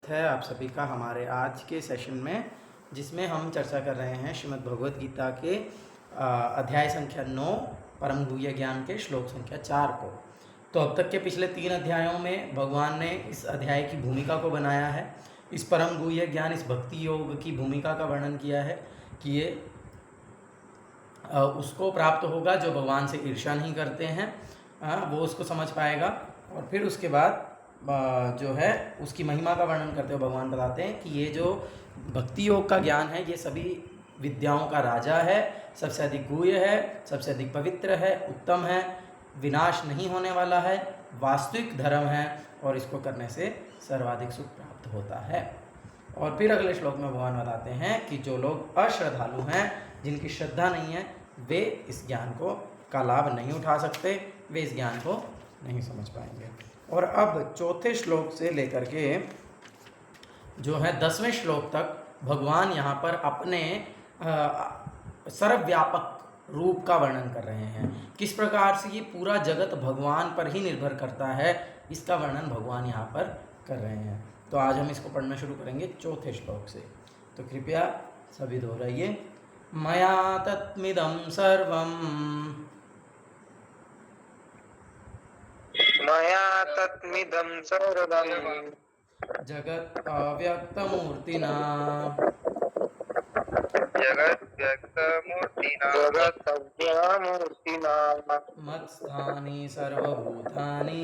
है आप सभी का हमारे आज के सेशन में, जिसमें हम चर्चा कर रहे हैं श्रीमद् भगवद गीता के अध्याय संख्या 9 परम गुह्य ज्ञान के श्लोक संख्या 4 को। तो अब तक के पिछले 3 अध्यायों में भगवान ने इस अध्याय की भूमिका को बनाया है, इस परम गुह्य ज्ञान, इस भक्ति योग की भूमिका का वर्णन किया है कि ये उसको प्राप्त होगा जो भगवान से ईर्ष्या नहीं करते हैं, वो उसको समझ पाएगा। और फिर उसके बाद जो है उसकी महिमा का वर्णन करते हुए भगवान बताते हैं कि ये जो भक्ति योग का ज्ञान है ये सभी विद्याओं का राजा है, सबसे अधिक गुह्य है, सबसे अधिक पवित्र है, उत्तम है, विनाश नहीं होने वाला है, वास्तविक धर्म है और इसको करने से सर्वाधिक सुख प्राप्त होता है। और फिर अगले श्लोक में भगवान बताते हैं कि जो लोग अश्रद्धालु हैं, जिनकी श्रद्धा नहीं है, वे इस ज्ञान का लाभ नहीं उठा सकते, वे इस ज्ञान को नहीं समझ पाएंगे। और अब चौथे श्लोक से लेकर के जो है 10वें श्लोक तक भगवान यहाँ पर अपने सर्वव्यापक रूप का वर्णन कर रहे हैं। किस प्रकार से ये पूरा जगत भगवान पर ही निर्भर करता है, इसका वर्णन भगवान यहाँ पर कर रहे हैं। तो आज हम इसको पढ़ना शुरू करेंगे चौथे श्लोक से। तो कृपया सभी दोहराइए। मया तत्मिदं सर्वं मया तत्मिदं सर्वं जगत् अव्यक्तमूर्तिना जगद्व्यक्तमूर्तिना मत्स्थानि सर्वभूतानि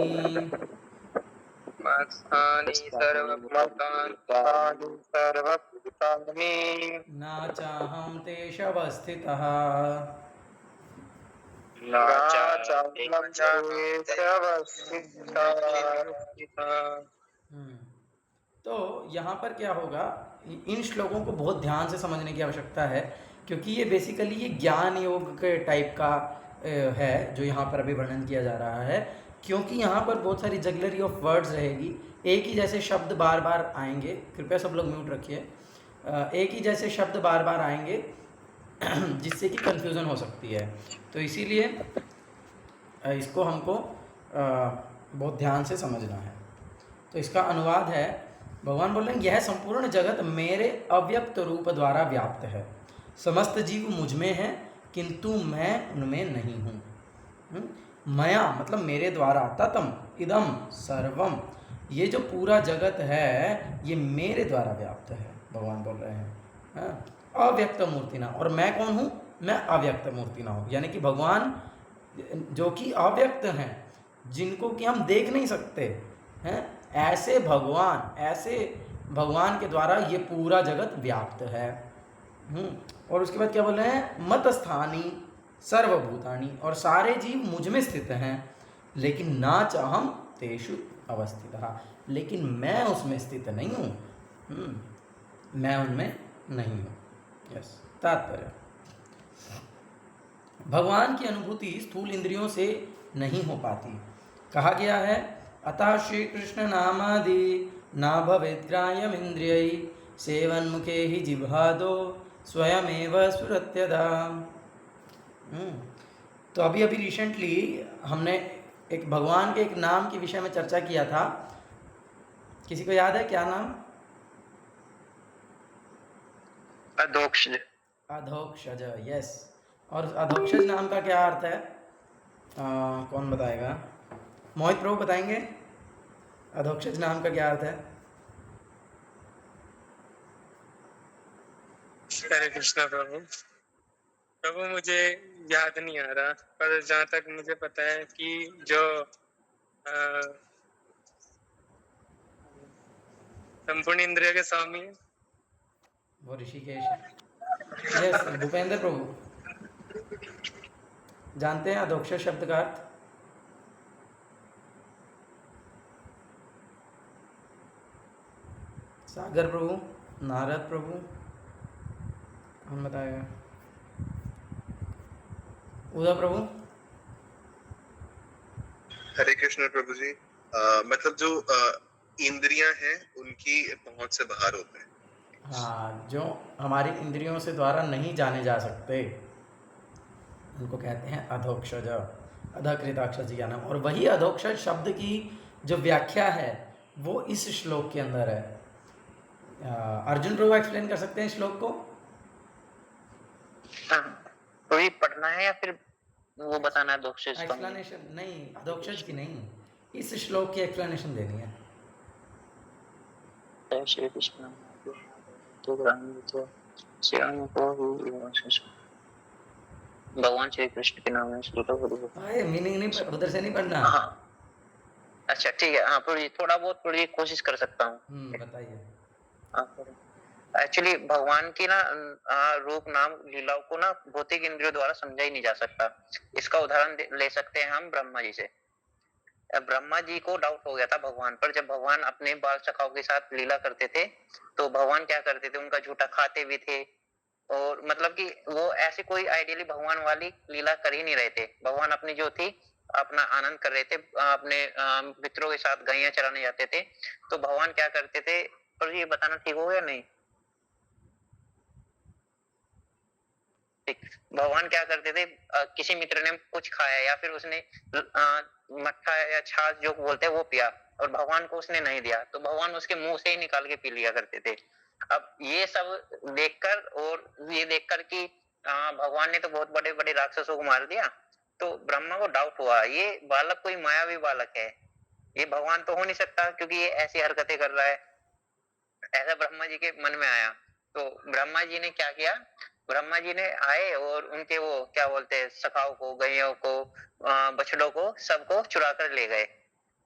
न चाहं तेष्वस्थितः। तो यहाँ पर क्या होगा, इन श्लोकों को बहुत ध्यान से समझने की आवश्यकता है, क्योंकि ये बेसिकली ये ज्ञान योग के टाइप का है जो यहाँ पर अभी वर्णन किया जा रहा है। क्योंकि यहाँ पर बहुत सारी जगलरी ऑफ वर्ड्स रहेगी, एक ही जैसे शब्द बार बार आएंगे। कृपया सब लोग म्यूट रखिए। एक ही जैसे शब्द बार बार आएंगे जिससे कि कन्फ्यूज़न हो सकती है। तो इसीलिए इसको हमको बहुत ध्यान से समझना है। तो इसका अनुवाद है, भगवान बोल रहे हैं यह संपूर्ण जगत मेरे अव्यक्त रूप द्वारा व्याप्त है। समस्त जीव मुझ में है किंतु मैं उनमें नहीं हूँ। मया मतलब मेरे द्वारा, ततम इदम सर्वम, ये जो पूरा जगत है ये मेरे द्वारा व्याप्त है, भगवान बोल रहे हैं। अव्यक्त मूर्तिना, और मैं कौन हूँ? मैं अव्यक्त मूर्तिना हूँ, यानी कि भगवान जो कि अव्यक्त हैं, जिनको कि हम देख नहीं सकते हैं, ऐसे भगवान के द्वारा ये पूरा जगत व्याप्त है। और उसके बाद क्या बोल रहे हैं? मत स्थानी सर्वभूतानि, और सारे जीव मुझ में स्थित हैं, लेकिन ना चाहम तेषु अवस्थितः, लेकिन मैं उसमें स्थित नहीं हूँ, मैं उनमें नहीं हूँ। यस, तात्पर्य भगवान की अनुभूति स्थूल इंद्रियों से नहीं हो पाती। कहा गया है अतः श्री कृष्ण नामादि ना भवेद्ग्राह्यम इंद्रियै सेवन मुखे ही जिह्वादो स्वयमेव स्फुरत्यदा। तो अभी रिसेंटली हमने एक भगवान के एक नाम के विषय में चर्चा किया था। किसी को याद है क्या नाम? अधोक्षज। अधोक्षज, यस। और अधोक्षज नाम का क्या अर्थ है? कौन बताएगा? मोहित प्रभु बताएंगे अधोक्षज नाम का क्या अर्थ है? हरे कृष्णा प्रभु मुझे याद नहीं आ रहा, पर जहाँ तक मुझे पता है कि जो संपूर्ण इंद्रिय के स्वामी है वो ऋषिकेश है। यस, भूपेंद्र प्रभु जानते हैं अधोक्षज शब्द का अर्थ? सागर प्रभु, नारद प्रभु, कौन बताएगा? उदय प्रभु। हरे कृष्ण प्रभु जी। मतलब जो इंद्रियां हैं उनकी पहुंच से बाहर होते हैं। हाँ, जो हमारी इंद्रियों से द्वारा नहीं जाने जा सकते उनको कहते हैं अधोक्षज, अधकृताक्षज का नाम। और वही अधोक्षज शब्द की जो व्याख्या है वो इस श्लोक के अंदर है। अर्जुन प्रभु एक्सप्लेन कर सकते हैं श्लोक को? हाँ, तो ये पढ़ना है या फिर वो बताना है अधोक्षज का? एक्सप्लेनेशन नहीं, अधोक्षज की नहीं, इस श्लोक की एक्सप्लेनेशन देनी है। जय श्री कृष्ण। तो श्री राम को भगवान श्री कृष्ण के नाम में श्लोक अरे मीनिंग नहीं, उधर से नहीं पढ़ना। हाँ, अच्छा ठीक है। हाँ, थोड़ा बहुत थोड़ी कोशिश कर सकता हूँ। बताइए। एक्चुअली भगवान की ना रूप नाम लीलाओं को ना भौतिक इंद्रियों द्वारा समझा ही नहीं जा सकता। इसका उदाहरण ले सकते हैं हम ब्रह्मा जी से। ब्रह्मा जी को डाउट हो गया था भगवान पर, जब भगवान अपने बाल सखाओं के साथ लीला करते थे तो भगवान क्या करते थे, उनका झूठा खाते भी थे। और मतलब कि वो ऐसी कोई आइडियली भगवान वाली लीला कर ही नहीं रहे थे। भगवान अपनी जो थी अपना आनंद कर रहे थे, अपने मित्रों के साथ गैया चराने जाते थे। तो भगवान क्या करते थे, और ये बताना ठीक हो गया नहीं? भगवान क्या करते थे, किसी मित्र ने कुछ खाया या फिर उसने मट्ठा या छाछ जो बोलते हैं वो पिया और भगवान को उसने नहीं दिया, तो भगवान उसके मुंह से ही निकाल के पी लिया करते थे। अब ये सब देखकर और ये देखकर कि भगवान ने तो बहुत बड़े बड़े राक्षसों को मार दिया, तो ब्रह्मा को डाउट हुआ ये बालक कोई मायावी बालक है, ये भगवान तो हो नहीं सकता क्योंकि ये ऐसी हरकतें कर रहा है। ऐसा ब्रह्मा जी के मन में आया। तो ब्रह्मा जी ने क्या किया, ब्रह्मा जी ने आए और उनके वो क्या बोलते हैं सखाओं को, गैयों को, बछड़ों को, सबको चुरा कर ले गए।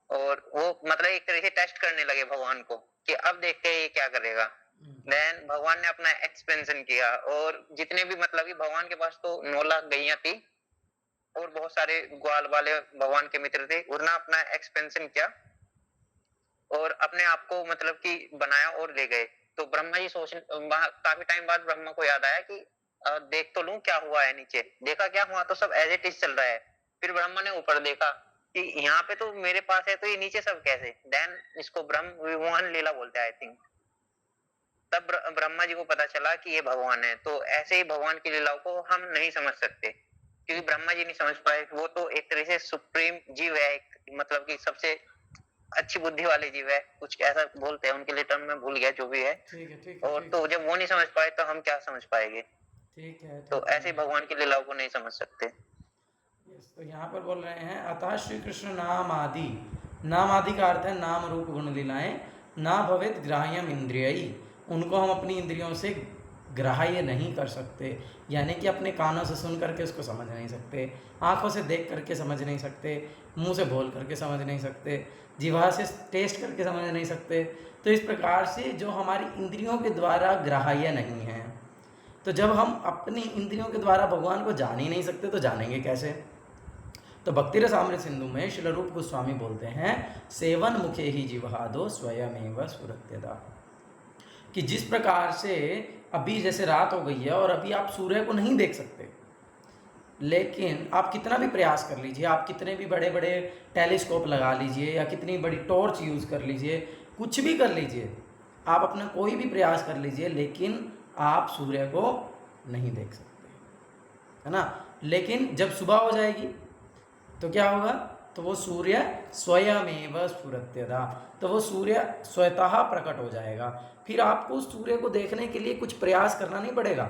और वो मतलब एक तरह से टेस्ट करने लगे भगवान को कि अब देखते हैं ये क्या करेगा। देन भगवान ने अपना एक्सपेंशन किया और जितने भी मतलब कि भगवान के पास तो 9 लाख गैया थी और बहुत सारे ग्वाल वाले भगवान के मित्र थे। उन्होंने अपना एक्सपेंशन किया और अपने आप को मतलब कि बनाया और ले गए। तो ब्रह्मा जी काफी टाइम बाद ब्रह्मा को याद आया कि देख तो लूं क्या हुआ है नीचे। देखा क्या हुआ, तो सब एज इट इज चल रहा है। फिर ब्रह्मा ने ऊपर देखा कि यहाँ पे तो मेरे पास है, तो ये नीचे सब कैसे। देन इसको ब्रह्म विमोहन लीला बोलते हैं आई थिंक। तब ब्रह्मा जी को पता चला कि ये भगवान है। तो ऐसे ही भगवान की लीलाओं को हम नहीं समझ सकते क्योंकि ब्रह्मा जी नहीं समझ पाए। वो तो एक तरह से सुप्रीम जीव है, मतलब कि सबसे अच्छी बुद्धि वाले जीव है, कुछ ऐसा बोलते हैं उनके लिए टर्म में भूल गया जो भी है। ठीक है, ठीक है, और तो जब वो नहीं समझ पाए तो हम क्या समझ पाएंगे। ठीक है, तो ऐसे भगवान की लीलाओं को नहीं समझ सकते। तो यहाँ पर बोल रहे हैं अतः श्री कृष्ण नाम आदि, नाम आदि का अर्थ है नाम रूप गुण लीलाएं, ना भवेत ग्राह्यम इंद्रियई, उनको हम अपनी इंद्रियों से ग्राह्य नहीं कर सकते, यानी कि अपने कानों से सुन करके उसको समझ नहीं सकते, आंखों से देख करके समझ नहीं सकते, मुंह से बोल करके समझ नहीं सकते, जिह्वा से टेस्ट करके समझ नहीं सकते। तो इस प्रकार से जो हमारी इंद्रियों के द्वारा ग्राह्य नहीं है, तो जब हम अपनी इंद्रियों के द्वारा भगवान को जान ही नहीं सकते तो जानेंगे कैसे। तो भक्ति रसामृत सिंधु में श्रील रूप गोस्वामी बोलते हैं सेवन मुखे ही जिह्वादो स्वयमेव स्फुरत्यता, कि जिस प्रकार से अभी जैसे रात हो गई है और अभी आप सूर्य को नहीं देख सकते, लेकिन आप कितना भी प्रयास कर लीजिए, आप कितने भी बड़े बड़े टेलीस्कोप लगा लीजिए या कितनी बड़ी टॉर्च यूज़ कर लीजिए, कुछ भी कर लीजिए, आप अपना कोई भी प्रयास कर लीजिए, लेकिन आप सूर्य को नहीं देख सकते, है ना। लेकिन जब सुबह हो जाएगी तो क्या होगा, तो वो सूर्य स्वयमेव स्फुरत्यता, तो वो सूर्य स्वतः प्रकट हो जाएगा। फिर आपको सूर्य को देखने के लिए कुछ प्रयास करना नहीं पड़ेगा,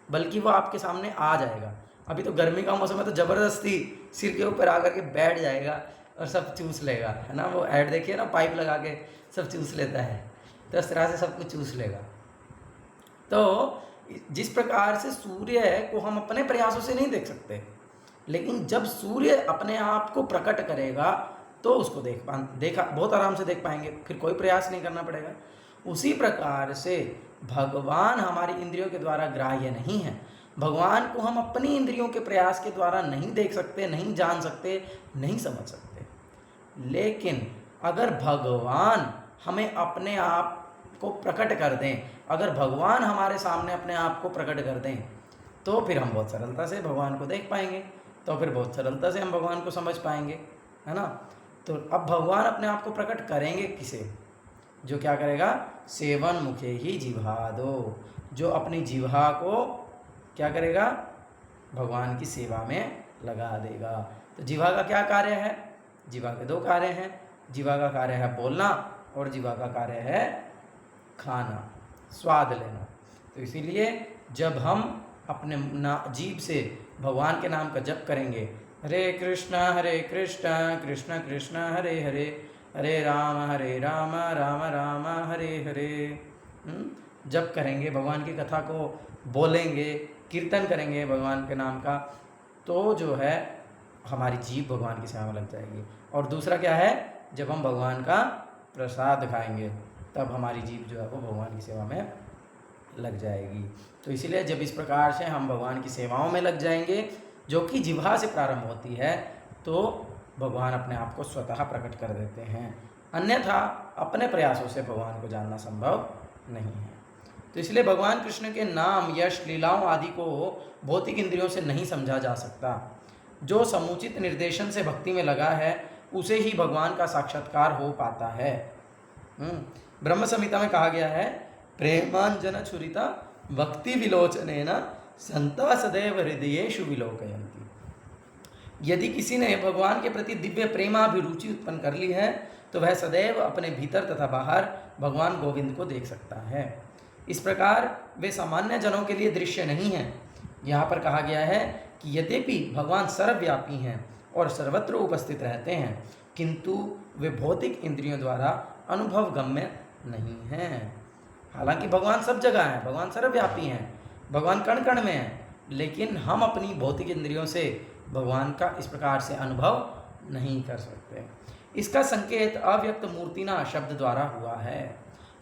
बल्कि वो आपके सामने आ जाएगा। अभी तो गर्मी का मौसम है तो ज़बरदस्ती सिर के ऊपर आकर के बैठ जाएगा और सब चूस लेगा, है ना। वो ऐड देखिए ना, पाइप लगा के सब चूस लेता है, तो इस तरह से सब कुछ चूस लेगा। तो जिस प्रकार से सूर्य को हम अपने प्रयासों से नहीं देख सकते, लेकिन जब सूर्य अपने आप को प्रकट करेगा तो उसको देखा बहुत आराम से देख पाएंगे, फिर कोई प्रयास नहीं करना पड़ेगा। उसी प्रकार से भगवान हमारी इंद्रियों के द्वारा ग्राह्य नहीं है। भगवान को हम अपनी इंद्रियों के प्रयास के द्वारा नहीं देख सकते, नहीं जान सकते, नहीं समझ सकते। लेकिन अगर भगवान हमें अपने आप को प्रकट कर दें, अगर भगवान हमारे सामने अपने आप को प्रकट कर दें, तो फिर हम बहुत सरलता से भगवान को देख पाएंगे, तो फिर बहुत सरलता से हम भगवान को समझ पाएंगे, है ना। तो अब भगवान अपने आप को प्रकट करेंगे किसे, जो क्या करेगा, सेवन मुखे ही जिह्वादो, जो अपनी जिह्वा को क्या करेगा, भगवान की सेवा में लगा देगा। तो जिह्वा का क्या कार्य है, जिह्वा के 2 कार्य हैं। जिह्वा का कार्य है बोलना और जिह्वा का कार्य है खाना। स्वाद लेना। तो इसीलिए जब हम अपने जीभ से भगवान के नाम का जप करेंगे, हरे कृष्णा कृष्ण कृष्ण हरे हरे, हरे राम राम राम हरे हरे, जप करेंगे, भगवान की कथा को बोलेंगे, कीर्तन करेंगे भगवान के नाम का, तो जो है हमारी जीभ भगवान की सेवा में लग जाएगी। और दूसरा क्या है, जब हम भगवान का प्रसाद खाएंगे तब हमारी जीभ जो है वो भगवान की सेवा में लग जाएगी। तो इसीलिए जब इस प्रकार से हम भगवान की सेवाओं में लग जाएंगे, जो कि जिह्वा से प्रारंभ होती है, तो भगवान अपने आप को स्वतः प्रकट कर देते हैं। अन्यथा अपने प्रयासों से भगवान को जानना संभव नहीं है। तो इसलिए भगवान कृष्ण के नाम, यश, लीलाओं आदि को भौतिक इंद्रियों से नहीं समझा जा सकता। जो समुचित निर्देशन से भक्ति में लगा है उसे ही भगवान का साक्षात्कार हो पाता है। ब्रह्म संहिता में कहा गया है, प्रेमांजन छुरिता भक्ति विलोचनेन संता सदैव हृदयेषु विलोकयन्ति। यदि किसी ने भगवान के प्रति दिव्य प्रेमाभिरुचि उत्पन्न कर ली है तो वह सदैव अपने भीतर तथा बाहर भगवान गोविंद को देख सकता है। इस प्रकार वे सामान्य जनों के लिए दृश्य नहीं हैं। यहाँ पर कहा गया है कि यद्यपि भगवान सर्वव्यापी हैं और सर्वत्र उपस्थित रहते हैं, किंतु वे भौतिक इंद्रियों द्वारा अनुभव गम्य नहीं हैं। हालांकि भगवान सब जगह हैं, भगवान सर्वव्यापी हैं, भगवान कण कण में हैं, लेकिन हम अपनी भौतिक इंद्रियों से भगवान का इस प्रकार से अनुभव नहीं कर सकते। इसका संकेत अव्यक्त मूर्तिना शब्द द्वारा हुआ है।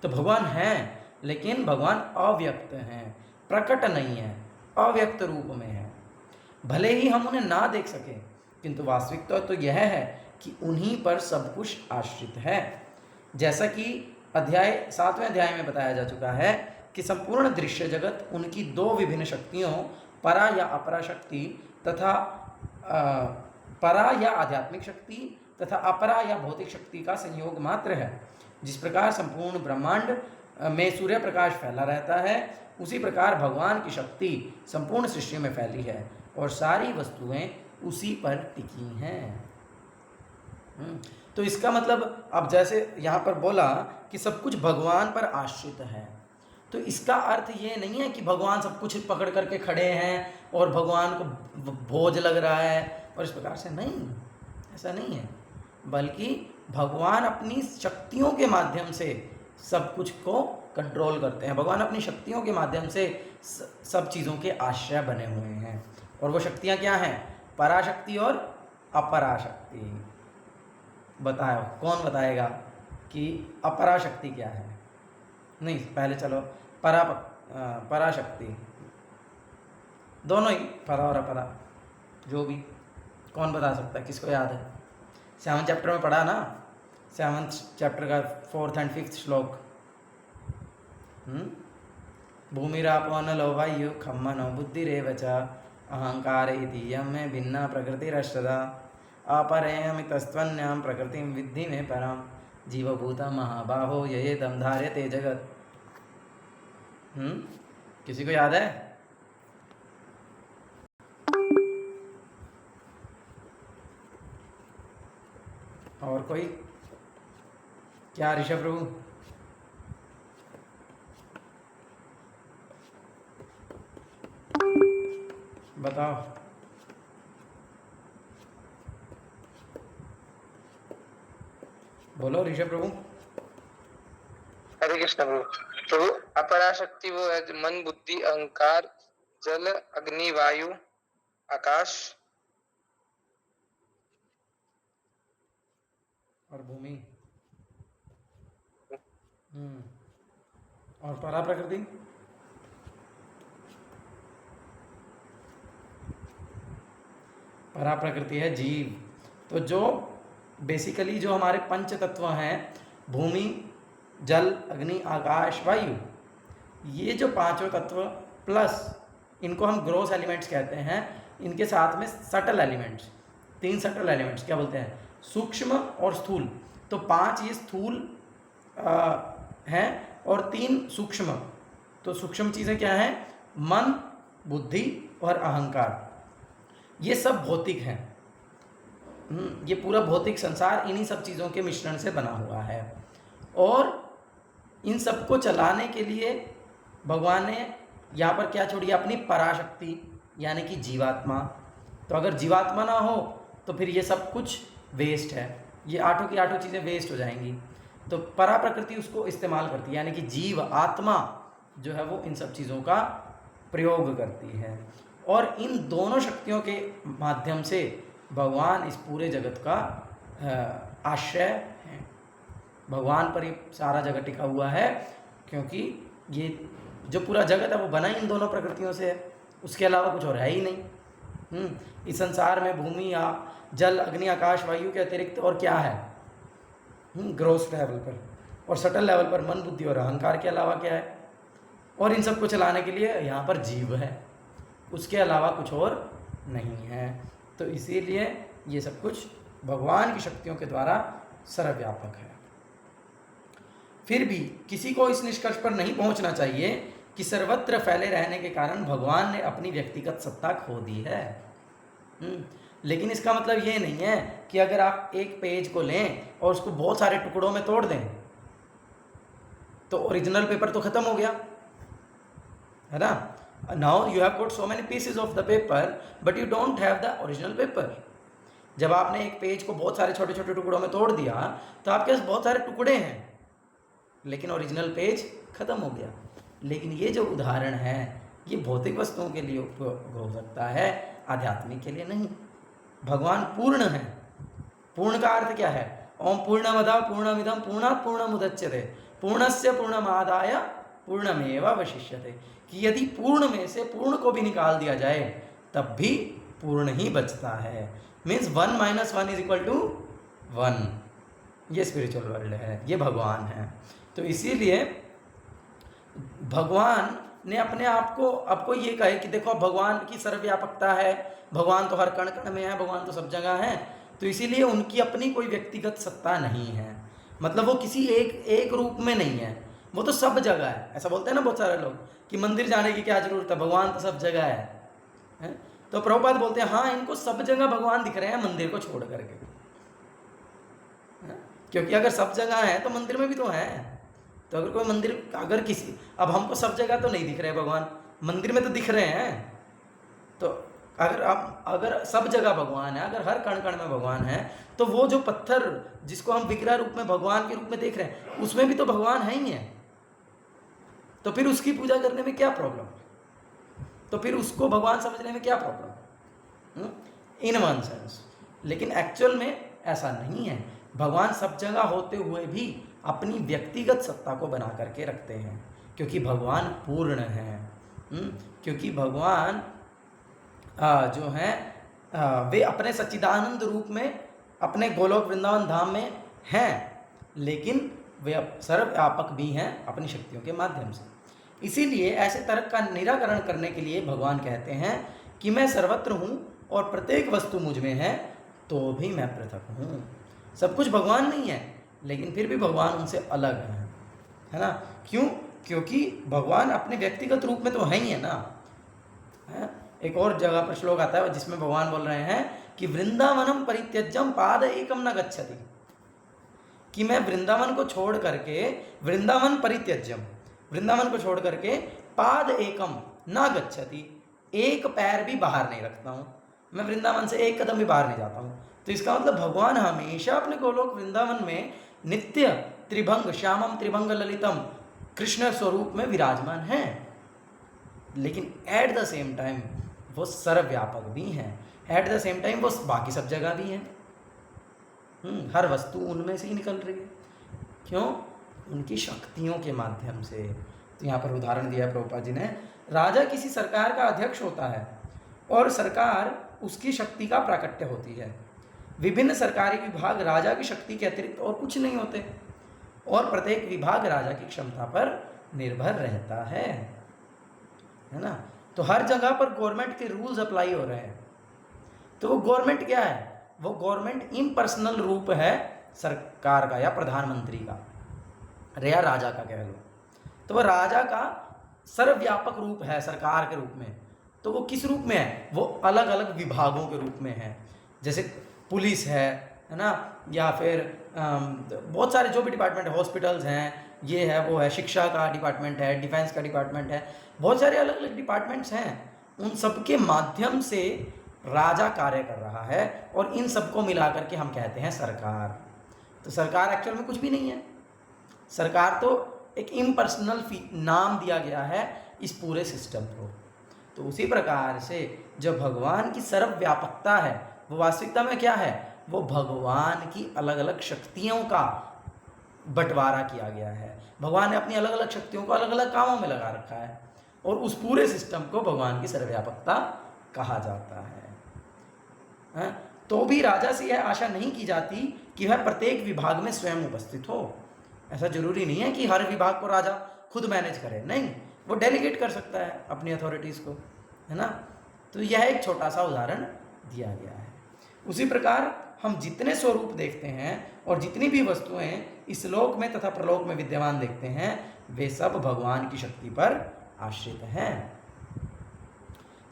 तो भगवान हैं, लेकिन भगवान अव्यक्त हैं, प्रकट नहीं है, अव्यक्त रूप में है। भले ही हम उन्हें ना देख सकें, किंतु वास्तविकता तो यह है कि उन्हीं पर सब कुछ आश्रित है। जैसा कि 7वें अध्याय में बताया जा चुका है कि संपूर्ण दृश्य जगत उनकी दो विभिन्न शक्तियों, परा या अपरा शक्ति तथा परा या आध्यात्मिक शक्ति तथा अपरा या भौतिक शक्ति का संयोग मात्र है। जिस प्रकार संपूर्ण ब्रह्मांड में सूर्य प्रकाश फैला रहता है, उसी प्रकार भगवान की शक्ति संपूर्ण सृष्टि में फैली है और सारी वस्तुएं उसी पर टिकी हैं। तो इसका मतलब, अब जैसे यहाँ पर बोला कि सब कुछ भगवान पर आश्रित है, तो इसका अर्थ ये नहीं है कि भगवान सब कुछ पकड़ करके खड़े हैं और भगवान को बोझ लग रहा है और इस प्रकार से, नहीं, ऐसा नहीं है। बल्कि भगवान अपनी शक्तियों के माध्यम से सब कुछ को कंट्रोल करते हैं। भगवान अपनी शक्तियों के माध्यम से सब चीज़ों के आश्रय बने हुए हैं। और वो शक्तियाँ क्या हैं? पराशक्ति और अपराशक्ति। बताओ, कौन बताएगा कि अपराशक्ति क्या है? नहीं, पहले चलो पराशक्ति, दोनों ही, परा और अपरा, जो भी, कौन बता सकता है? किसको याद है? 7वें चैप्टर में पढ़ा ना, 7वें चैप्टर का 4th and 5th श्लोक। भूमिरापो नलो वायु खम्मनो बुद्धिरेव च अहंकार इति यम में भिन्ना प्रकृतिरष्टदा अपरेयमितस्त्वन्यां प्रकृतिं विद्धि में परम जीवभूता महाबाहो ये तम धार्यते जगत। किसी को याद है? और कोई? क्या ऋषभ प्रभु? बताओ। बोलो ऋषभ प्रभु। हरे कृष्ण प्रभु। प्रभु, अपराशक्ति वो है मन, बुद्धि, अहंकार, जल, अग्नि, वायु, आकाश और भूमि। और परा प्रकृति? परा प्रकृति है जीव। तो जो बेसिकली जो हमारे पंच तत्व हैं, भूमि, जल, अग्नि, आकाश, वायु, ये जो पांचों तत्व प्लस इनको हम ग्रोस एलिमेंट्स कहते हैं, इनके साथ में सटल एलिमेंट्स, 3 सटल एलिमेंट्स क्या बोलते हैं? सूक्ष्म और स्थूल। तो 5 ये स्थूल हैं और 3 सूक्ष्म। तो सूक्ष्म चीज़ें क्या हैं? मन, बुद्धि और अहंकार। ये सब भौतिक हैं। ये पूरा भौतिक संसार इन्हीं सब चीज़ों के मिश्रण से बना हुआ है। और इन सबको चलाने के लिए भगवान ने यहाँ पर क्या छोड़ी, अपनी पराशक्ति यानी कि जीवात्मा। तो अगर जीवात्मा ना हो तो फिर ये सब कुछ वेस्ट है, ये आठों की आठों चीज़ें वेस्ट हो जाएंगी। तो परा प्रकृति उसको इस्तेमाल करती है, यानी कि जीव आत्मा जो है वो इन सब चीज़ों का प्रयोग करती है। और इन दोनों शक्तियों के माध्यम से भगवान इस पूरे जगत का आश्रय है। भगवान पर ये सारा जगत टिका हुआ है, क्योंकि ये जो पूरा जगत है वो बना ही इन दोनों प्रकृतियों से है, उसके अलावा कुछ और है ही नहीं। इस संसार में भूमि या जल, अग्नि, आकाश, वायु के अतिरिक्त और क्या है? ग्रोस लेवल पर और सटल लेवल पर मन, बुद्धि और अहंकार के अलावा क्या है? और इन सब को चलाने के लिए यहाँ पर जीव है, उसके अलावा कुछ और नहीं है। तो इसीलिए ये सब कुछ भगवान की शक्तियों के द्वारा सर्वव्यापक है। फिर भी किसी को इस निष्कर्ष पर नहीं पहुंचना चाहिए कि सर्वत्र फैले रहने के कारण भगवान ने अपनी व्यक्तिगत सत्ता खो दी है। लेकिन इसका मतलब ये नहीं है कि अगर आप एक पेज को लें और उसको बहुत सारे टुकड़ों में तोड़ दें तो ओरिजिनल पेपर तो खत्म हो गया, है ना। Now you have got so many pieces of the paper but you don't have the original paper. जब आपने एक पेज को बहुत सारे छोटे छोटे टुकड़ों में तोड़ दिया तो आपके पास बहुत सारे टुकड़े हैं, लेकिन ओरिजिनल पेज खत्म हो गया। लेकिन ये जो उदाहरण है ये भौतिक वस्तुओं के लिए उपयोग हो सकता है, आध्यात्मिक के लिए नहीं। भगवान पूर्ण है। पूर्ण का अर्थ क्या है? ओम पूर्णमदः पूर्णमिदं पूर्णात् पूर्णमुदच्यते पूर्णस्य पूर्णमादाय पूर्णमेवावशिष्यते, कि यदि पूर्ण में से पूर्ण को भी निकाल दिया जाए तब भी पूर्ण ही बचता है। मीन्स 1 - 1 = 1। ये स्पिरिचुअल वर्ल्ड है, ये भगवान है। तो इसीलिए भगवान ने अपने आप को आपको ये कहे कि देखो भगवान की सर्वव्यापकता है, भगवान तो हर कण कण में है, भगवान तो सब जगह है। तो इसीलिए उनकी अपनी कोई व्यक्तिगत सत्ता नहीं है, मतलब वो किसी एक रूप में नहीं है, वो तो सब जगह है। ऐसा बोलते हैं ना बहुत सारे लोग कि मंदिर जाने की क्या जरूरत है, भगवान तो सब जगह है। तो प्रभुपाद बोलते हैं हाँ, इनको सब जगह भगवान दिख रहे हैं मंदिर को छोड़ करके, क्योंकि अगर सब जगह है तो मंदिर में भी तो है। तो अगर कोई मंदिर, अगर किसी, अब हमको सब जगह तो नहीं दिख रहे भगवान, मंदिर में तो दिख रहे हैं। तो अगर सब जगह भगवान है, अगर हर कण कण में भगवान है, तो वो जो पत्थर जिसको हम विग्रह रूप में भगवान के रूप में देख रहे हैं उसमें भी तो भगवान है ही है। तो फिर उसकी पूजा करने में क्या प्रॉब्लम? तो फिर उसको भगवान समझने में क्या प्रॉब्लम? In one sense. लेकिन एक्चुअल में ऐसा नहीं है। भगवान सब जगह होते हुए भी अपनी व्यक्तिगत सत्ता को बना करके रखते हैं, क्योंकि भगवान पूर्ण है। क्योंकि भगवान जो हैं वे अपने सच्चिदानंद रूप में अपने गोलोक वृंदावन धाम में हैं, लेकिन वे सर्वव्यापक भी हैं अपनी शक्तियों के माध्यम से। इसीलिए ऐसे तर्क का निराकरण करने के लिए भगवान कहते हैं कि मैं सर्वत्र हूँ और प्रत्येक वस्तु मुझ में है, तो भी मैं पृथक हूँ। सब कुछ भगवान नहीं है, लेकिन फिर भी भगवान उनसे अलग है ना। क्यों? क्योंकि भगवान अपने व्यक्तिगत रूप में तो है ही है ना। है? एक और जगह पर श्लोक आता है जिसमें भगवान बोल रहे हैं कि वृंदावनम परित्यज्यम पाद एकम न गच्छति, कि मैं वृंदावन को छोड़ करके, वृंदावन परित्यज्यम, वृंदावन को छोड़ करके पाद एकम न गच्छति, एक पैर भी बाहर नहीं रखता हूँ, मैं वृंदावन से एक कदम भी बाहर नहीं जाता हूँ। तो इसका मतलब भगवान हमेशा अपने गोलोक वृंदावन में नित्य त्रिभंग श्यामम त्रिभंग ललितम कृष्ण स्वरूप में विराजमान हैं, लेकिन एट द सेम टाइम वो सर्वव्यापक भी हैं, एट द सेम टाइम वो बाकी सब जगह भी हैं। हर वस्तु उनमें से ही निकल रही है। क्यों? उनकी शक्तियों के माध्यम से। तो यहाँ पर उदाहरण दिया प्रभुपाद जी ने, राजा किसी सरकार का अध्यक्ष होता है और सरकार उसकी शक्ति का प्राकट्य होती है। विभिन्न सरकारी विभाग राजा की शक्ति के अतिरिक्त और कुछ नहीं होते, और प्रत्येक विभाग राजा की क्षमता पर निर्भर रहता है ना। तो हर जगह पर गवर्नमेंट के रूल्स अप्लाई हो रहे हैं। तो वो गवर्नमेंट क्या है? वो गवर्नमेंट इम्पर्सनल रूप है सरकार का या प्रधानमंत्री का, या राजा का कह लो। तो वह राजा का सर्वव्यापक रूप है सरकार के रूप में। तो वो किस रूप में है? वो अलग अलग विभागों के रूप में है, जैसे पुलिस है ना, या फिर बहुत सारे जो भी डिपार्टमेंट, हॉस्पिटल्स हैं, ये है वो है, शिक्षा का डिपार्टमेंट है, डिफेंस का डिपार्टमेंट है, बहुत सारे अलग अलग डिपार्टमेंट्स हैं। उन सबके माध्यम से राजा कार्य कर रहा है और इन सबको मिला करके हम कहते हैं सरकार। तो सरकार एक्चुअल में कुछ भी नहीं है, सरकार तो एक इम्पर्सनल नाम दिया गया है इस पूरे सिस्टम को। तो उसी प्रकार से जो भगवान की सर्वव्यापकता है वो वास्तविकता में क्या है, वो भगवान की अलग अलग शक्तियों का बंटवारा किया गया है। भगवान ने अपनी अलग अलग शक्तियों को अलग अलग कामों में लगा रखा है और उस पूरे सिस्टम को भगवान की सर्वव्यापकता कहा जाता है। तो भी राजा से यह आशा नहीं की जाती कि वह प्रत्येक विभाग में स्वयं उपस्थित हो। ऐसा जरूरी नहीं है कि हर विभाग को राजा खुद मैनेज करे, नहीं, वो डेलीगेट कर सकता है अपनी अथॉरिटीज़ को, है ना। तो यह एक छोटा सा उदाहरण दिया गया है। उसी प्रकार हम जितने स्वरूप देखते हैं और जितनी भी वस्तुएं इस लोक में तथा प्रलोक में विद्यमान देखते हैं वे सब भगवान की शक्ति पर आश्रित हैं।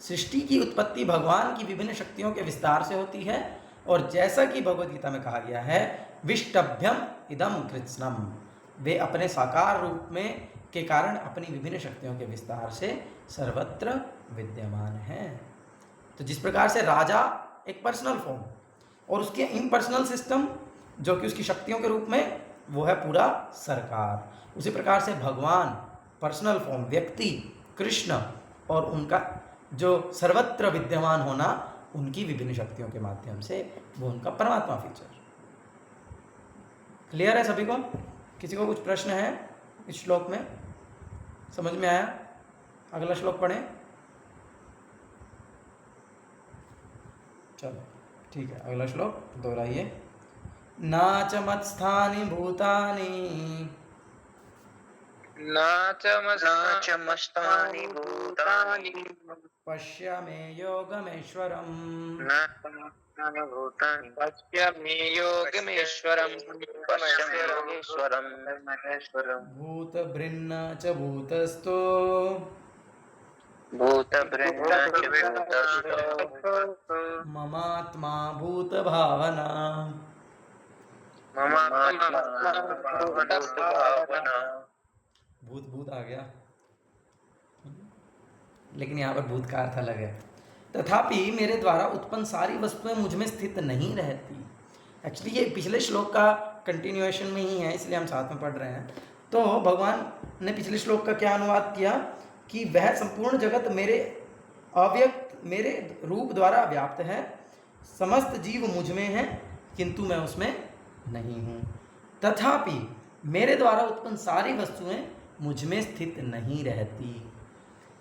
सृष्टि की उत्पत्ति भगवान की विभिन्न शक्तियों के विस्तार से होती है और जैसा कि भगवद गीता में कहा गया है, विष्टभ्यम इदम कृत्स्नम, वे अपने साकार रूप में के कारण अपनी विभिन्न शक्तियों के विस्तार से सर्वत्र विद्यमान हैं। तो जिस प्रकार से राजा एक पर्सनल फॉर्म और उसके इम्पर्सनल सिस्टम जो कि उसकी शक्तियों के रूप में वो है पूरा सरकार, उसी प्रकार से भगवान पर्सनल फॉर्म व्यक्ति कृष्ण और उनका जो सर्वत्र विद्यमान होना उनकी विभिन्न शक्तियों के माध्यम से वो उनका परमात्मा फीचर। क्लियर है सभी को? किसी को कुछ प्रश्न है इस श्लोक में? समझ में आया? अगला श्लोक पढ़ें। चलो ठीक है, अगला श्लोक दोहराइए। नाच मत्स्थानि भूतानि नाचमस्तानि भूतानि पश्य मे योगमेश्वरम् पश्य मे योगमेश्वरम् भूतभृन्न च भूतस्थो ममात्मा भूतभावना। भूत भूत आ गया, लेकिन यहाँ पर भूत का अर्थ अलग है। तथापि मेरे द्वारा उत्पन्न सारी वस्तुएं मुझ में स्थित नहीं रहती। एक्चुअली ये पिछले श्लोक का कंटिन्यूएशन में ही है, इसलिए हम साथ में पढ़ रहे हैं। तो भगवान ने पिछले श्लोक का क्या अनुवाद किया कि वह संपूर्ण जगत मेरे अव्यक्त मेरे रूप द्वारा व्याप्त है, समस्त जीव मुझ में है किंतु मैं उसमें नहीं हूँ। तथापि मेरे द्वारा उत्पन्न सारी वस्तुएं मुझ में स्थित नहीं रहती।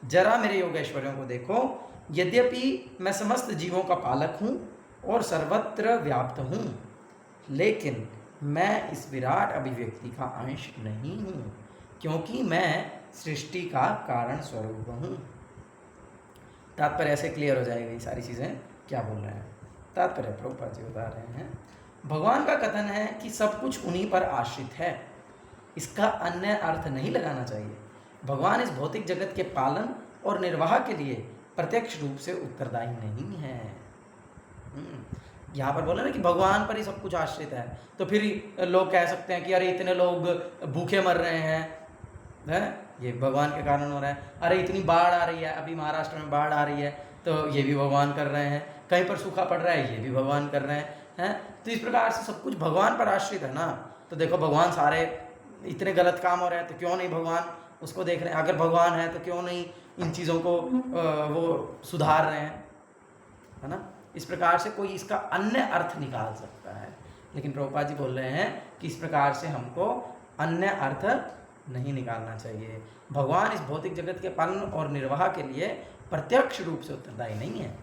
जरा मेरे योगेश्वरों को देखो, यद्यपि मैं समस्त जीवों का पालक हूँ और सर्वत्र व्याप्त हूँ, लेकिन मैं इस विराट अभिव्यक्ति का अंश नहीं हूँ, क्योंकि मैं सृष्टि का कारण स्वरूप हूँ। तात्पर्य ऐसे क्लियर हो जाएगी सारी चीज़ें क्या बोल रहे हैं। तात्पर्य प्रभुपाद जी बता रहे हैं, भगवान का कथन है कि सब कुछ उन्हीं पर आश्रित है, इसका अन्य अर्थ नहीं लगाना चाहिए। भगवान इस भौतिक जगत के पालन और निर्वाह के लिए प्रत्यक्ष रूप से उत्तरदायी नहीं है। यहाँ पर बोला ना कि भगवान पर ही सब कुछ आश्रित है, तो फिर लोग कह सकते हैं कि अरे इतने लोग भूखे मर रहे हैं, ये भगवान के कारण हो रहा है। अरे इतनी बाढ़ आ रही है, अभी महाराष्ट्र में बाढ़ आ रही है, तो ये भी भगवान कर रहे हैं। कहीं पर सूखा पड़ रहा है, ये भी भगवान कर रहे हैं। तो इस प्रकार से सब कुछ भगवान पर आश्रित है ना। तो देखो भगवान सारे इतने गलत काम हो रहे हैं तो क्यों नहीं भगवान उसको देख रहे हैं। अगर भगवान है तो क्यों नहीं इन चीज़ों को वो सुधार रहे हैं, है ना। इस प्रकार से कोई इसका अन्य अर्थ निकाल सकता है, लेकिन प्रभुपाद जी बोल रहे हैं कि इस प्रकार से हमको अन्य अर्थ नहीं निकालना चाहिए। भगवान इस भौतिक जगत के पालन और निर्वाह के लिए प्रत्यक्ष रूप से उत्तरदायी नहीं है।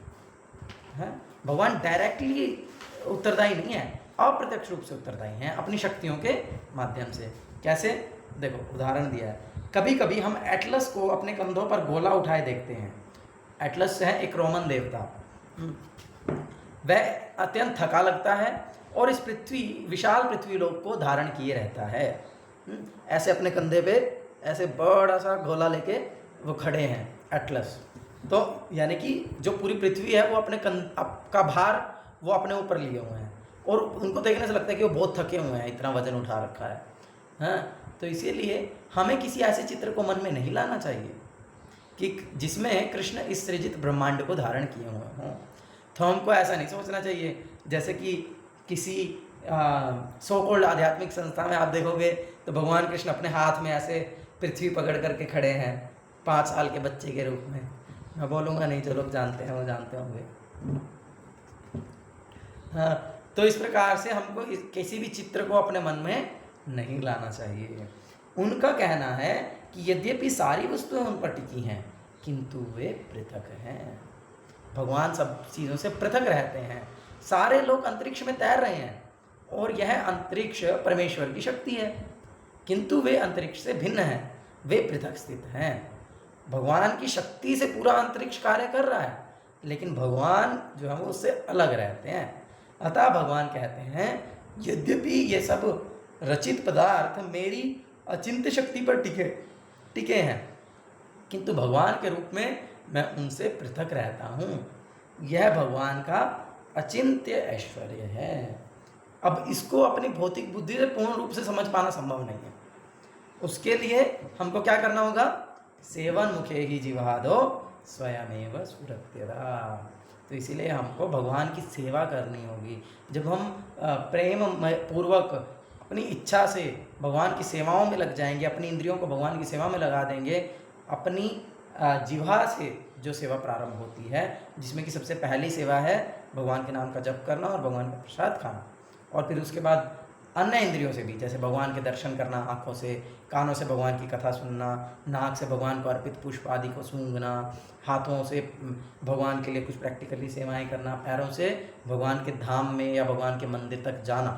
भगवान डायरेक्टली उत्तरदायी नहीं है, अप्रत्यक्ष रूप से उत्तरदायी हैं अपनी शक्तियों के माध्यम से। कैसे? देखो उदाहरण दिया है। कभी कभी हम एटलस को अपने कंधों पर गोला उठाए देखते हैं। एटलस है एक रोमन देवता, वह अत्यंत थका लगता है और इस विशाल पृथ्वी लोक को धारण किए रहता है। ऐसे अपने कंधे पे ऐसे बड़ा सा गोला लेके वो खड़े हैं एटलस। तो यानी कि जो पूरी पृथ्वी है वो अपने का भार वो अपने ऊपर लिए हुए हैं और उनको देखने से लगता है कि वो बहुत थके हुए हैं, इतना वजन उठा रखा है। तो इसीलिए हमें किसी ऐसे चित्र को मन में नहीं लाना चाहिए कि जिसमें कृष्ण इस सृजित ब्रह्मांड को धारण किए हुए हों। तो हमको ऐसा नहीं सोचना चाहिए जैसे कि किसी सो कॉल्ड आध्यात्मिक संस्था में आप देखोगे तो भगवान कृष्ण अपने हाथ में ऐसे पृथ्वी पकड़ करके खड़े हैं 5 साल के बच्चे के रूप में। मैं बोलूँगा नहीं, जो लोग जानते हैं वो जानते होंगे। हाँ, तो इस प्रकार से हमको किसी भी चित्र को अपने मन में नहीं लाना चाहिए। उनका कहना है कि यद्यपि सारी वस्तुएं उन पर टिकी हैं किंतु वे पृथक हैं। भगवान सब चीज़ों से पृथक रहते हैं। सारे लोग अंतरिक्ष में तैर रहे हैं और यह अंतरिक्ष परमेश्वर की शक्ति है, किंतु वे अंतरिक्ष से भिन्न हैं, वे पृथक स्थित हैं। भगवान की शक्ति से पूरा अंतरिक्ष कार्य कर रहा है, लेकिन भगवान जो है वो उससे अलग रहते हैं। अतः भगवान कहते हैं यद्यपि ये सब रचित पदार्थ मेरी अचिंत्य शक्ति पर टिके हैं, किंतु भगवान के रूप में मैं उनसे पृथक रहता हूँ। यह भगवान का अचिंत्य ऐश्वर्य है। अब इसको अपनी भौतिक बुद्धि से पूर्ण रूप से समझ पाना संभव नहीं है। उसके लिए हमको क्या करना होगा? सेवन मुखे ही जिह्वादो स्वयमेव सुरत्यदा। तो इसीलिए हमको भगवान की सेवा करनी होगी। जब हम प्रेम पूर्वक अपनी इच्छा से भगवान की सेवाओं में लग जाएंगे, अपनी इंद्रियों को भगवान की सेवा में लगा देंगे, अपनी जिह्वा से जो सेवा प्रारंभ होती है, जिसमें कि सबसे पहली सेवा है भगवान के नाम का जप करना और भगवान का प्रसाद खाना, और फिर उसके बाद अन्य इंद्रियों से भी, जैसे भगवान के दर्शन करना आँखों से, कानों से भगवान की कथा सुनना, नाक से भगवान को अर्पित पुष्प आदि को सूंघना, हाथों से भगवान के लिए कुछ प्रैक्टिकली सेवाएं करना, पैरों से भगवान के धाम में या भगवान के मंदिर तक जाना।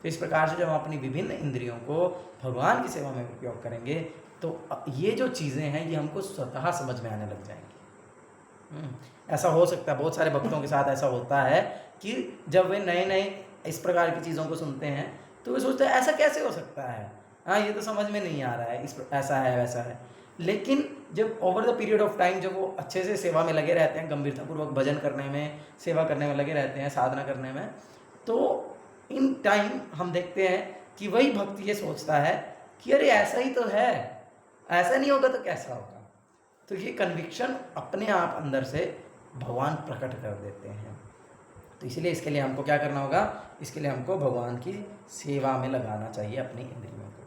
तो इस प्रकार से जब हम अपनी विभिन्न इंद्रियों को भगवान की सेवा में उपयोग करेंगे तो ये जो चीज़ें हैं ये हमको स्वतः समझ में आने लग जाएंगी। ऐसा हो सकता है, बहुत सारे भक्तों के साथ ऐसा होता है कि जब वे नए नए इस प्रकार की चीज़ों को सुनते हैं तो वे सोचते हैं ऐसा कैसे हो सकता है, हाँ ये तो समझ में नहीं आ रहा है, ऐसा है वैसा है। लेकिन जब over the period of time जब वो अच्छे से सेवा में लगे रहते हैं, गंभीरतापूर्वक भजन करने में, सेवा करने में लगे रहते हैं, साधना करने में, तो इन टाइम हम देखते हैं कि वही भक्त ये सोचता है कि अरे ऐसा ही तो है, ऐसा नहीं होगा तो कैसा होगा। तो ये कन्विक्शन अपने आप अंदर से भगवान प्रकट कर देते हैं। तो इसलिए इसके लिए हमको क्या करना होगा? इसके लिए हमको भगवान की सेवा में लगाना चाहिए अपनी इंद्रियों को।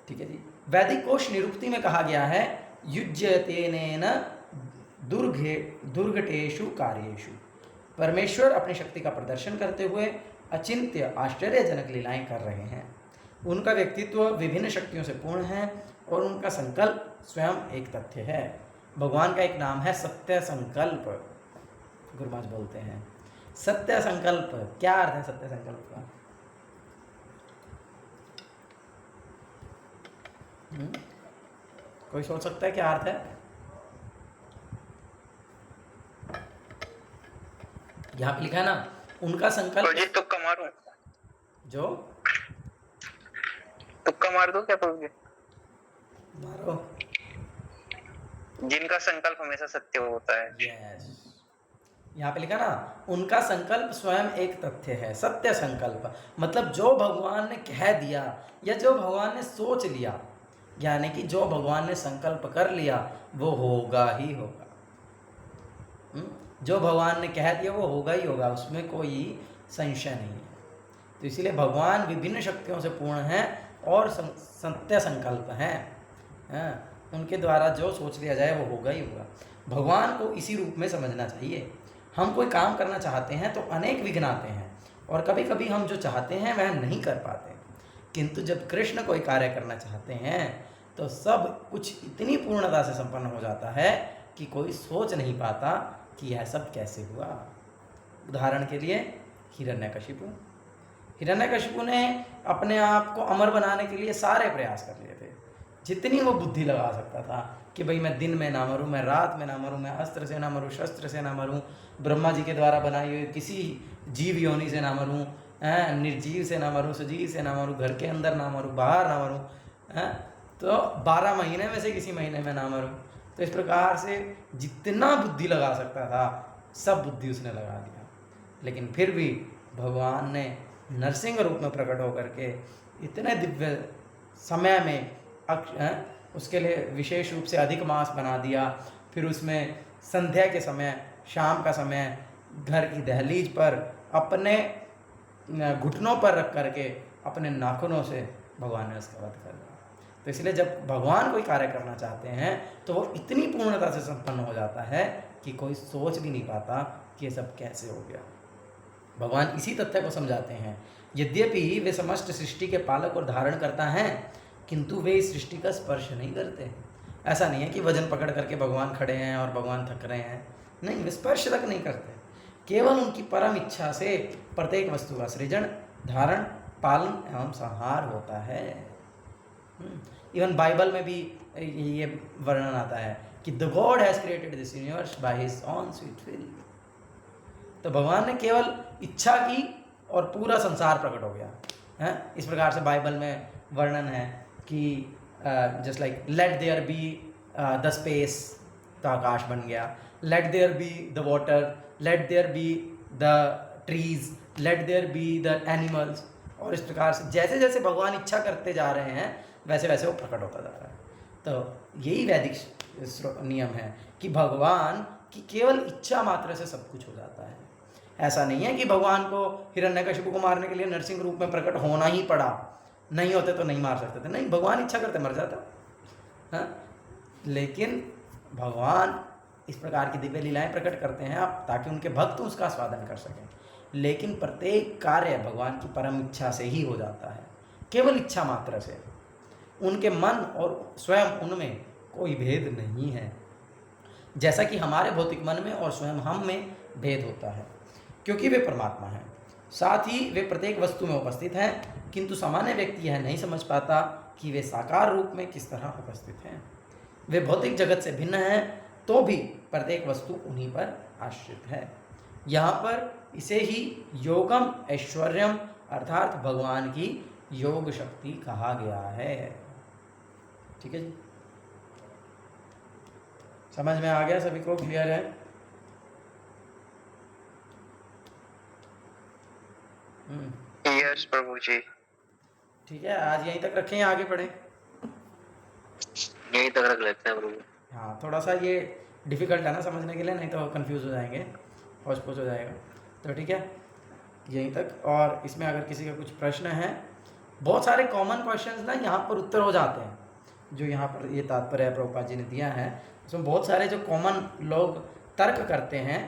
ठीक है जी। वैदिक कोश निरुक्ति में कहा गया है युज्यतेनेन दुर्घटेषु कार्येषु। परमेश्वर अपनी शक्ति का प्रदर्शन करते हुए अचिंत्य आश्चर्यजनक लीलाएं कर रहे हैं। उनका व्यक्तित्व विभिन्न शक्तियों से पूर्ण है और उनका संकल्प स्वयं एक तथ्य है। भगवान का एक नाम है सत्य संकल्प। गुरुमाज बोलते हैं सत्य संकल्प। क्या अर्थ है सत्य संकल्प का? कोई सोच सकता है क्या अर्थ है? यहाँ पे लिखा है ना उनका संकल्प। तुक्का मारूं? जो तुक्का मार दो क्या करोगे? मारो। जिनका संकल्प हमेशा सत्य होता है। यस, यहाँ पे लिखा ना उनका संकल्प स्वयं एक तथ्य है। सत्य संकल्प मतलब जो भगवान ने कह दिया या जो भगवान ने सोच लिया, यानी कि जो भगवान ने संकल्प कर लिया वो होगा ही होगा। जो भगवान ने कह दिया वो होगा ही होगा, उसमें कोई संशय नहीं है। तो इसीलिए भगवान विभिन्न शक्तियों से पूर्ण हैं और सत्य संकल्प हैं। उनके द्वारा जो सोच लिया जाए वो होगा ही होगा। भगवान को इसी रूप में समझना चाहिए। हम कोई काम करना चाहते हैं तो अनेक विघ्न आते हैं और कभी कभी हम जो चाहते हैं वह नहीं कर पाते, किंतु जब कृष्ण कोई कार्य करना चाहते हैं तो सब कुछ इतनी पूर्णता से संपन्न हो जाता है कि कोई सोच नहीं पाता कि यह सब कैसे हुआ। उदाहरण के लिए हिरण्यकशिपु ने अपने आप को अमर बनाने के लिए सारे प्रयास कर लिए थे, जितनी वो बुद्धि लगा सकता था कि भाई मैं दिन में ना मरूं, मैं रात में ना मरूं, मैं अस्त्र से ना मरूं, शस्त्र से ना मरूं, ब्रह्मा जी के द्वारा बनाई हुई किसी जीव योनि से ना मरूं, निर्जीव से ना मरूं, सजीव से ना मरूं, घर के अंदर ना मरूं, बाहर ना मरूं, तो 12 महीने में से किसी महीने में ना मरूं। तो इस प्रकार से जितना बुद्धि लगा सकता था सब बुद्धि उसने लगा दिया। लेकिन फिर भी भगवान ने नरसिंह रूप में प्रकट होकर के इतने दिव्य समय में उसके लिए विशेष रूप से अधिक मास बना दिया, फिर उसमें संध्या के समय, शाम का समय घर की दहलीज पर अपने घुटनों पर रख करके अपने नाखूनों से भगवान ने उसका वध कर दिया। तो इसलिए जब भगवान कोई कार्य करना चाहते हैं तो वो इतनी पूर्णता से संपन्न हो जाता है कि कोई सोच भी नहीं पाता कि ये सब कैसे हो गया। भगवान इसी तथ्य को समझाते हैं, यद्यपि वे समस्त सृष्टि के पालक और धारण करता हैं, किंतु वे इस सृष्टि का स्पर्श नहीं करते। ऐसा नहीं है कि वजन पकड़ करके भगवान खड़े हैं और भगवान थक रहे हैं, नहीं, वे स्पर्श तक नहीं करते। केवल उनकी परम इच्छा से प्रत्येक वस्तु का सृजन, धारण, पालन एवं संहार होता है। इवन बाइबल में भी ये वर्णन आता है कि the God has created this universe by his own sweet will. तो भगवान ने केवल इच्छा की और पूरा संसार प्रकट हो गया है। इस प्रकार से बाइबल में वर्णन है कि just like let there be the space, तो आकाश बन गया, let there be the water, let there be the trees, let there be the animals. और इस प्रकार से जैसे जैसे भगवान इच्छा करते जा रहे हैं वैसे वैसे वो प्रकट होता जा रहा है। तो यही वैदिक नियम है कि भगवान की केवल इच्छा मात्र से सब कुछ हो जाता है। ऐसा नहीं है कि भगवान को हिरण्यकशिपु को मारने के लिए नरसिंह रूप में प्रकट होना ही पड़ा, नहीं होते तो नहीं मार सकते थे, नहीं, भगवान इच्छा करते मर जाता। हाँ, लेकिन भगवान इस प्रकार की दिव्य लीलाएं प्रकट करते हैं आप ताकि उनके भक्त उसका स्वादन कर सकें, लेकिन प्रत्येक कार्य भगवान की परम इच्छा से ही हो जाता है, केवल इच्छा मात्र से। उनके मन और स्वयं उनमें कोई भेद नहीं है, जैसा कि हमारे भौतिक मन में और स्वयं हम में भेद होता है, क्योंकि वे परमात्मा हैं। साथ ही वे प्रत्येक वस्तु में उपस्थित हैं, किंतु सामान्य व्यक्ति यह नहीं समझ पाता कि वे साकार रूप में किस तरह उपस्थित हैं। वे भौतिक जगत से भिन्न हैं तो भी प्रत्येक वस्तु उन्हीं पर आश्रित है। यहाँ पर इसे ही योगम ऐश्वर्यम अर्थात भगवान की योग शक्ति कहा गया है। ठीक है जी, समझ में आ गया सभी को? क्लियर है? यस प्रभु जी। ठीक है, आज यहीं तक रखें, आगे बढ़े? यहीं तक रख लेते हैं प्रभु। हाँ, थोड़ा सा ये डिफ़िकल्ट है ना समझने के लिए, नहीं तो कंफ्यूज हो जाएंगे, होश पोश हो जाएगा। तो ठीक है, यहीं तक। और इसमें अगर किसी का कुछ प्रश्न है, बहुत सारे कॉमन क्वेश्चंस ना यहाँ पर उत्तर हो जाते हैं, जो यहाँ पर ये तात्पर्य प्रभुपाद जी ने दिया है, उसमें बहुत सारे जो कॉमन लोग तर्क करते हैं,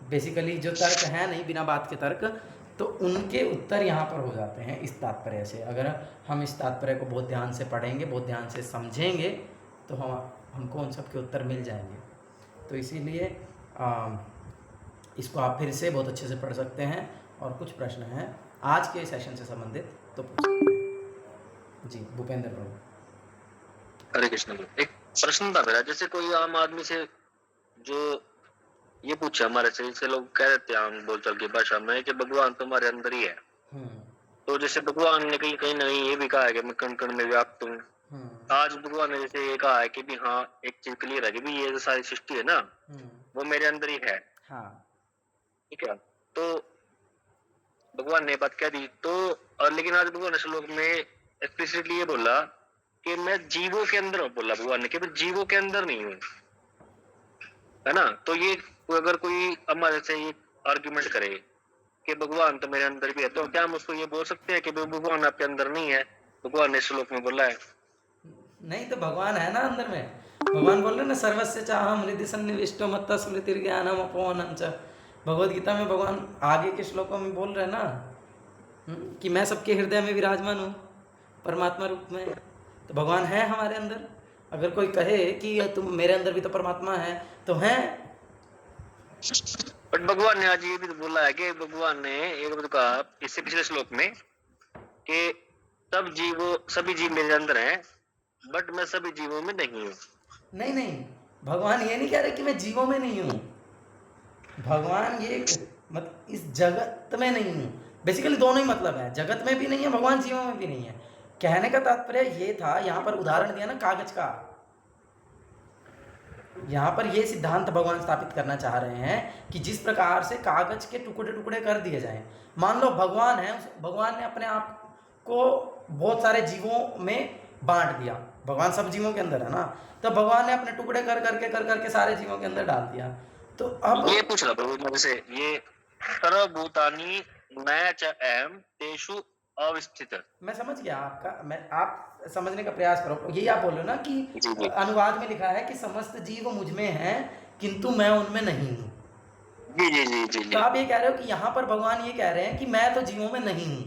बेसिकली जो तर्क हैं नहीं बिना बात के तर्क, तो उनके उत्तर यहाँ पर हो जाते हैं इस तात्पर्य से। अगर हम इस तात्पर्य को बहुत ध्यान से पढ़ेंगे, बहुत ध्यान से समझेंगे, तो हमको उन सब के उत्तर मिल जाएंगे। तो इसीलिए इसको आप फिर से बहुत अच्छे से पढ़ सकते हैं, और कुछ प्रश्न हैं आज के सेशन से संबंधित तो पूछ सकते हैं। जी भूपेंद्र प्रभु। हरे कृष्ण। एक प्रश्न था मेरा, जैसे कोई आम आदमी से जो ये पूछे हमारे से, जैसे लोग कह देते हैं आम बोलचाल की भाषा में कि भगवान तुम्हारे अंदर ही है, तो जैसे भगवान ने कहीं कहीं नहीं ये भी कहा है कि मैं कण कण में व्याप्त हूँ। आज भगवान ने जैसे ये कहा है कि भी हाँ एक चीज क्लियर है कि भी ये जो सारी सृष्टि है ना वो मेरे अंदर ही है। हाँ, ठीक है, तो भगवान ने बात कह दी, तो और लेकिन आज भगवान ने श्लोक में एक्सप्लिसिटली ये बोला कि मैं जीवों के अंदर हूँ, बोला भगवान ने कि मैं जीवों के अंदर नहीं हूँ, है ना। तो ये अगर कोई हमारे से ये आर्ग्यूमेंट करे कि भगवान तो मेरे अंदर भी है, तो क्या हम उसको ये बोल सकते हैं कि भगवान आपके अंदर नहीं है? भगवान ने श्लोक में बोला है। नहीं तो भगवान है ना अंदर में। भगवान बोल रहे ना, सर्वस्य चाहम हृदि सन्निविष्टो मत्त स्मृति ज्ञानम अपोहनम च। भगवद गीता में भगवान आगे के श्लोकों में बोल रहे हैं ना कि मैं सबके हृदय में विराजमान हूँ परमात्मा रूप में। तो भगवान है हमारे अंदर। अगर कोई कहे कि तुम मेरे अंदर भी तो परमात्मा है, तो है। बट भगवान ने आज ये भी तो बोला है कि भगवान ने एक बार कहा इससे पिछले श्लोक में कि सभी जीव मेरे अंदर हैं, बट मैं सभी जीवों में नहीं हूँ। नहीं नहीं, भगवान ये नहीं कह रहे कि मैं जीवों में नहीं हूँ। भगवान ये मतलब इस जगत में नहीं हूँ, बेसिकली दोनों ही मतलब है, जगत में भी नहीं है, भगवान जीवों में भी नहीं है। कहने का तात्पर्य ये था, यहाँ पर उदाहरण दिया ना कागज का, यहाँ पर ये सिद्धांत भगवान स्थापित करना चाह रहे हैं कि जिस प्रकार से कागज के टुकड़े टुकड़े कर दिए जाएं। मान लो भगवान है, भगवान ने अपने आप को बहुत सारे जीवों में बांट दिया, भगवान सब जीवों के अंदर है ना, तो भगवान ने अपने टुकड़े कर करके सारे जीवों के अंदर डाल दिया। तो अब ये पूछ रहा प्रभु मेरे से, ये सर्वभूतानि न च एम तेषु अवस्थित। मैं समझ गया आपका, आप समझने का प्रयास करो। यही आप बोल रहे हो ना कि जी जी अनुवाद में लिखा है कि समस्त जीव मुझ में हैं किंतु मैं उनमें नहीं हूँ। जी जी जी जी तो जी आप ये कह रहे हो कि यहाँ पर भगवान ये कह रहे हैं कि मैं तो जीवों में नहीं हूँ।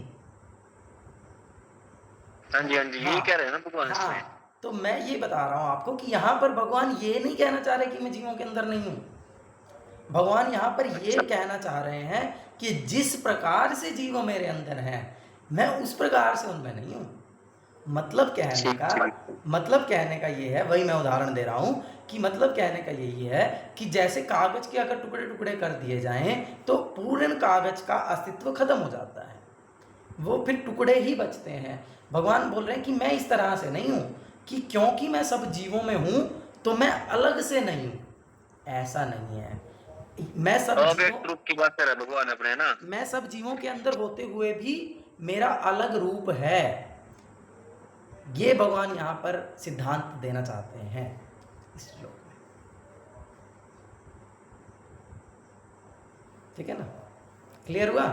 हाँ जी यही हाँ कह रहे हैं ना भगवान इसमें। हाँ, तो मैं ये बता रहा हूँ आपको कि यहाँ पर भगवान ये नहीं कहना चाह रहे कि मैं जीवों के अंदर नहीं हूँ। भगवान यहाँ पर ये कहना चाह रहे हैं कि जिस प्रकार से जीव मेरे अंदर हैं मैं उस प्रकार से उनमें नहीं हूँ। मतलब कहने का ये है, वही मैं उदाहरण दे रहा हूँ कि मतलब कहने का यही है कि जैसे कागज के अगर टुकड़े टुकड़े कर दिए जाएं तो पूर्ण कागज का अस्तित्व खत्म हो जाता है, वो फिर टुकड़े ही बचते हैं। भगवान बोल रहे हैं कि मैं इस तरह से नहीं हूँ कि क्योंकि मैं सब जीवों में हूँ तो मैं अलग से नहीं हूँ, ऐसा नहीं है। मैं सब अव्यक्त रूप की बात कर रहे हैं भगवान अपने, है ना। मैं सब जीवों के अंदर होते हुए भी मेरा अलग रूप है, ये भगवान यहाँ पर सिद्धांत देना चाहते हैं इस श्लोक में। ठीक है ना, क्लियर हुआ?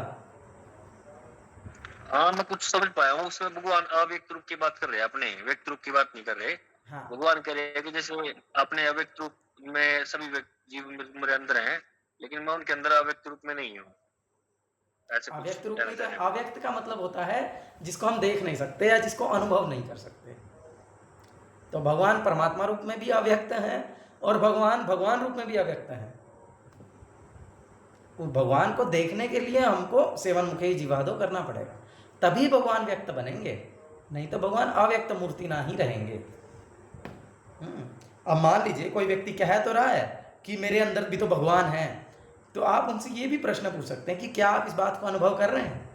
हाँ मैं कुछ समझ पाया हूँ, उसमें भगवान अव्यक्त रूप की बात कर रहे हैं, अपने व्यक्त रूप की बात नहीं कर रहे। हाँ भगवान कह रहे हैं कि जैसे अपने अव्यक्त रूप में सभी जीव मेरे अंदर हैं, लेकिन मैं उनके अंदर अव्यक्त रूप में नहीं हूँ, ऐसे कुछ अव्यक्त रूप में, कहना तो चाह रहे हैं। अव्यक्त का मतलब होता है जिसको हम देख नहीं सकते या जिसको अनुभव नहीं कर सकते। तो भगवान परमात्मा रूप में भी अव्यक्त हैं और भगवान रूप में भी अव्यक्त हैं। भगवान को देखने के लिए हमको सेवन मुखे जीवादो करना पड़ेगा, तभी भगवान व्यक्त बनेंगे, नहीं तो भगवान अव्यक्त मूर्ति ना ही रहेंगे। अब मान लीजिए कोई व्यक्ति कह तो रहा है कि मेरे अंदर भी तो भगवान है, तो आप उनसे ये भी प्रश्न पूछ सकते हैं कि क्या आप इस बात को अनुभव कर रहे हैं?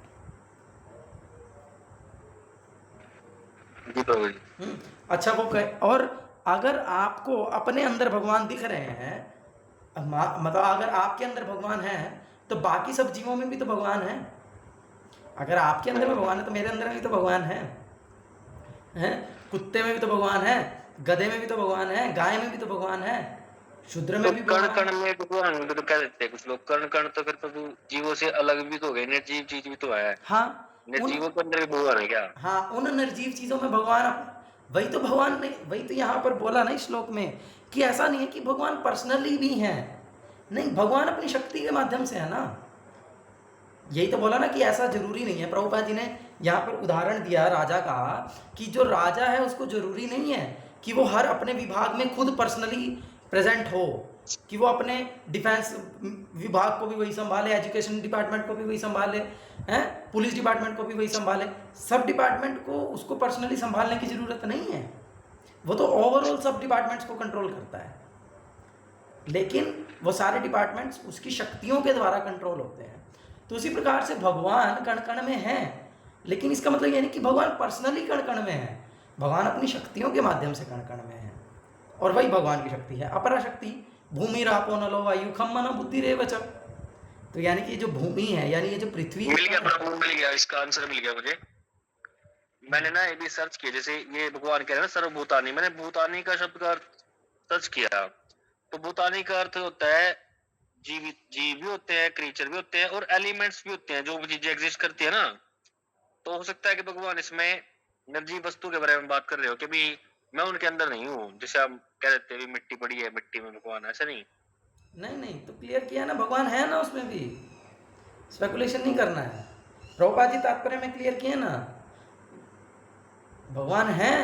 जी प्रभु जी। अच्छा वो कहे, और अगर आपको अपने अंदर भगवान दिख रहे हैं, मतलब अगर आपके अंदर भगवान है तो बाकी सब जीवों में भी तो भगवान है। अगर आपके अंदर में भगवान है तो मेरे अंदर में भी तो भगवान है, हैं? कुत्ते में भी तो भगवान है, गधे में भी तो भगवान है, गाय में भी तो भगवान है, शूद्र में भी कण भगवान कण में भगवान भी तो कह देते हैं कुछ लोग, कण कण तो फिर प्रभु जीवों से अलग भी तो हो गए, निर्जीव चीज भी तो है। हाँ निर्जीवों के अंदर भी भगवान है क्या? हाँ, उन निर्जीव चीजों में भगवान, वही तो भगवान ने, वही तो यहाँ पर बोला ना इस श्लोक में कि ऐसा नहीं है कि भगवान पर्सनली भी हैं, नहीं, भगवान अपनी शक्ति के माध्यम से है ना। यही तो बोला ना कि ऐसा जरूरी नहीं है। प्रभुपाद जी ने यहाँ पर उदाहरण दिया राजा का कि जो राजा है उसको जरूरी नहीं है कि वो हर अपने विभाग में खुद पर्सनली प्रेजेंट हो, कि वो अपने डिफेंस विभाग को भी वही संभाले, एजुकेशन डिपार्टमेंट को भी वही संभाले, हैं, पुलिस डिपार्टमेंट को भी वही संभाले, सब डिपार्टमेंट को उसको पर्सनली संभालने की ज़रूरत नहीं है। वो तो ओवरऑल सब डिपार्टमेंट्स को कंट्रोल करता है, लेकिन वो सारे डिपार्टमेंट्स उसकी शक्तियों के द्वारा कंट्रोल होते हैं। तो उसी प्रकार से भगवान कण कण में हैं, लेकिन इसका मतलब ये नहीं कि भगवान पर्सनली कण कण में है, भगवान अपनी शक्तियों के माध्यम से कण कण में है, और वही भगवान की शक्ति है। अपरा शक्ति भूमि रापो नलो वायु खम मन बुद्धि रेव च। तो यानी कि ये जो भूमि है, यानी ये जो पृथ्वी, मिल गया प्रभु, मिल गया, इसका आंसर मिल गया मुझे। मैंने ना ये भी सर्च किया, जैसे ये भगवान कह रहे हैं ना सर्वभूतानि, मैंने भूतानि का शब्द का सर्च किया, तो भूतानि का अर्थ होता है जीव भी होते हैं, क्रीचर भी होते हैं, और एलिमेंट्स भी होते हैं, जो भी चीजें एग्जिस्ट करती है ना। तो हो सकता है कि भगवान इसमें निर्जीव वस्तु के बारे में बात कर रहे हो कि भी मैं उनके अंदर नहीं हूँ, जैसे हम कह देते हैं मिट्टी पड़ी है, मिट्टी में भगवान, ऐसा नहीं। नहीं तो क्लियर किया ना, भगवान है ना, उसमें भी स्पेकुलेशन नहीं करना है। प्रभुपाद जी तात्पर्य में क्लियर किए ना, भगवान है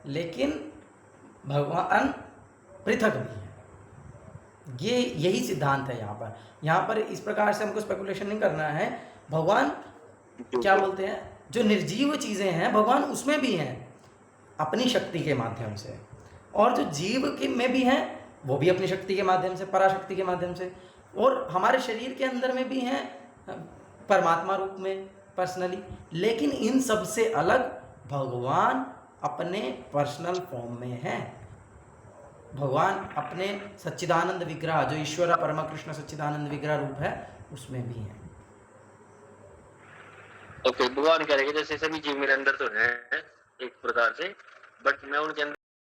लेकिन भगवान पृथक भी है। ये यही सिद्धांत है यहाँ पर इस प्रकार से हमको स्पेकुलेशन नहीं करना है। भगवान क्या बोलते हैं, जो निर्जीव चीज़ें हैं भगवान उसमें भी हैं अपनी शक्ति के माध्यम से, और जो जीव के में भी हैं वो भी अपनी शक्ति के माध्यम से, पराशक्ति के माध्यम से, और हमारे शरीर के अंदर में भी हैं परमात्मा रूप में पर्सनली। लेकिन इन सब से अलग भगवान अपने पर्सनल फॉर्म में हैं। भगवान अपने सच्चिदानंद विग्रह, जो ईश्वर परम कृष्ण सच्चिदानंद विग्रह रूप है, उसमें भी हैं। ओके, भगवान कह रहे हैं जैसे सभी जीव मेरे अंदर तो हैं एक प्रकार से, बट मैं उनके अंदर